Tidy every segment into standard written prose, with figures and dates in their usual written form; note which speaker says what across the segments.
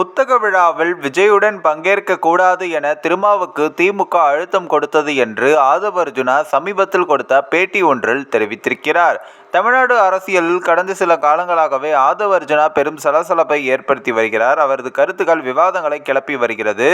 Speaker 1: புத்தக விழாவில் விஜயுடன் பங்கேற்க கூடாது என திருமாவுக்கு திமுக அழுத்தம் கொடுத்தது என்று ஆதவ் அர்ஜுனா சமீபத்தில் கொடுத்த பேட்டி ஒன்றில் தெரிவித்திருக்கிறார். தமிழ்நாடு அரசியலில் கடந்த சில காலங்களாகவே ஆதவ் அர்ஜுனா பெரும் சலசலப்பை ஏற்படுத்தி வருகிறார். அவரது கருத்துக்கள் விவாதங்களை கிளப்பி வருகிறது.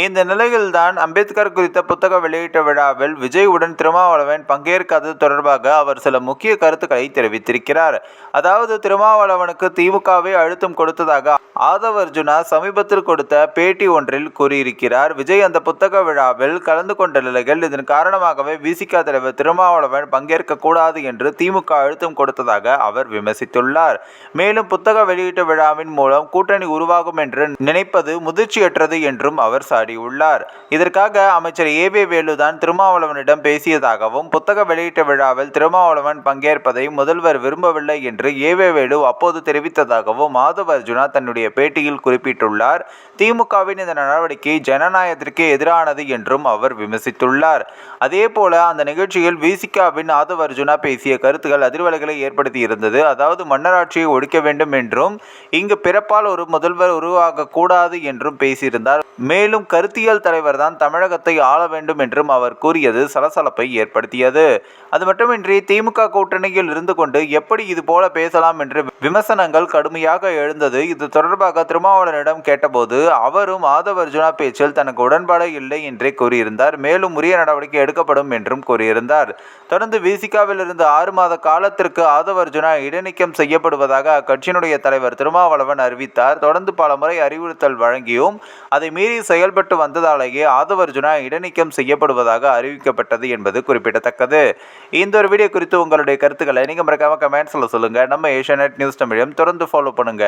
Speaker 1: இந்த நிலையில்தான் அம்பேத்கர் குறித்த புத்தக வெளியீட்டு விழாவில் விஜயுடன் திருமாவளவன் பங்கேற்காதது தொடர்பாக அவர் சில முக்கிய கருத்துக்களை தெரிவித்திருக்கிறார். அதாவது திருமாவளவனுக்கு திமுகவே அழுத்தம் கொடுத்ததாக ஆதவ் அர்ஜுனா சமீபத்தில் கொடுத்த பேட்டி ஒன்றில் கூறியிருக்கிறார். விஜய் அந்த புத்தக விழாவில் கலந்து கொண்ட நிலையில் இதன் காரணமாகவே விசிக தலைவர் திருமாவளவன் பங்கேற்க கூடாது என்று திமுக அழுத்தம் கொடுத்ததாக அவர் விமர்சித்துள்ளார். மேலும் புத்தக வெளியீட்டு விழாவின் மூலம் கூட்டணி உருவாகும் என்று நினைப்பது முதிர்ச்சியற்றது என்றும் அவர் சாடியுள்ளார். இதற்காக அமைச்சர் ஏ.வே. வேலு தான் திருமாவளவனிடம் பேசியதாகவும் புத்தக வெளியீட்டு விழாவில் திருமாவளவன் பங்கேற்பதை முதல்வர் விரும்பவில்லை என்று ஏ.வே. வேலு அப்போது தெரிவித்ததாகவும் ஆதவ் அர்ஜுனா தன்னுடைய பேட்டியில் குறிப்பிட்டுள்ளார். திமுகவின் இந்த நடவடிக்கை ஜனநாயகத்திற்கு எதிரானது என்றும் அவர் விமர்சித்துள்ளார். அதேபோல அந்த நிகழ்ச்சியில் விசிகவின் ஆதவ் அர்ஜுனா பேசிய கருத்துக்கள் அதிர்வலைகளை ஏற்படுத்தி இருந்தது. அதாவது மன்னராட்சியை ஒழிக்க வேண்டும் என்றும் இங்கு பிறப்பால் ஒரு முதல்வர் உருவாக கூடாது என்றும் பேசியிருந்தார். மேலும் கருத்தியல் தலைவர் தான் தமிழகத்தை ஆள வேண்டும் என்றும் அவர் கூறியது சலசலப்பை ஏற்படுத்தியது. அது மட்டுமின்றி திமுக கூட்டணியில் இருந்து கொண்டு எப்படி இது போல பேசலாம் என்று விமர்சனங்கள் கடுமையாக எழுந்தது. இது தொடர்பாக திருமாவளவனிடம் கேட்டபோது அவரும் ஆதவ் அர்ஜுனா பேச்சில் தனக்கு உடன்பாடு இல்லை என்றே கூறியிருந்தார். மேலும் உரிய நடவடிக்கை எடுக்கப்படும் என்றும் கூறியிருந்தார். தொடர்ந்து விசிகவில் இருந்து 6 மாத காலத்திற்கு ஆதவ் அர்ஜுனா இடைநீக்கம் செய்யப்படுவதாக அக்கட்சியினுடைய தலைவர் திருமாவளவன் அறிவித்தார். தொடர்ந்து பல முறை அறிவுறுத்தல் வழங்கியும் அதை மீறி செயல்பட்டு வந்ததாலேயே ஆதவ் அர்ஜுனா இடைநீக்கம் செய்யப்படுவதாக அறிவிக்கப்பட்டது என்பது குறிப்பிடத்தக்கது. இந்த ஒரு வீடியோ குறித்து உங்களுடைய கருத்துக்களை நீங்க மறக்காம கமெண்ட்ஸ்ல சொல்லுங்க. நம்ம ஏஷியாநெட் நியூஸ் தமிழையும் தொடர்ந்து ஃபாலோ பண்ணுங்க.